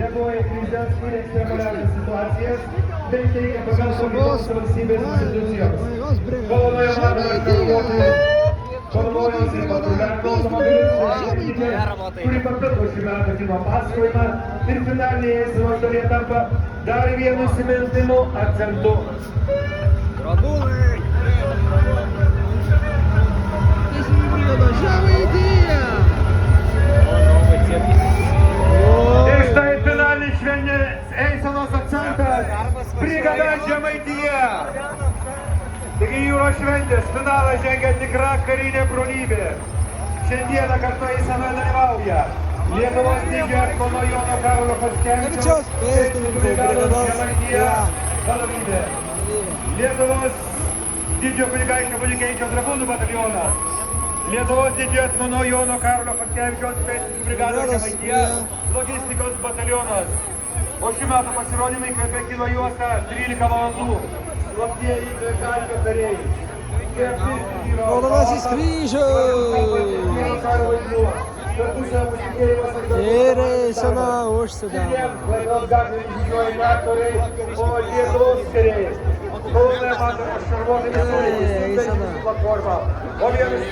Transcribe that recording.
reaguoja į krizes, kuria ekstremaliausias situacijas, bei teikia pagalbą kitos valstybės institucijoms. Kauno Jono darbuotojai konvojus ir patruliavimo automobilius kuri papildo šių metų kino pasakojimą ir finalinėje eismo dalyje tampa dar vienu įsimintinu akcentu. Ir štai finalinis švelnės eisenos akcentas brigada Žemaitija. Taigi jūros šventės finalą žengia tikra karinė brolybė. Šiandieną kartu eisenoje dalyvauja Lietuvos didžiojo Kauno Jono Karolio Chockevičiaus brigados Žemaitija vadovybė. Lietuvos didžiojo kunigaikščio Valiukevičiaus dragūnų batalionas. Lietuvos didžiojo Kauno Jono Karolio Chockevičiaus pėstininkų brigados Žemaitija logistikos batalionas. O šių metų pasirodymai įkvėpė kino juostą 13 valandų. Slaptieji Trikaškio kariai. Raudonasis kryžius! Ir eisena užsidaro. Klaidos gatvės didžioji aktoriai, o Lietuvos kariai. Kaune matome šarvuotą platformą. O vienas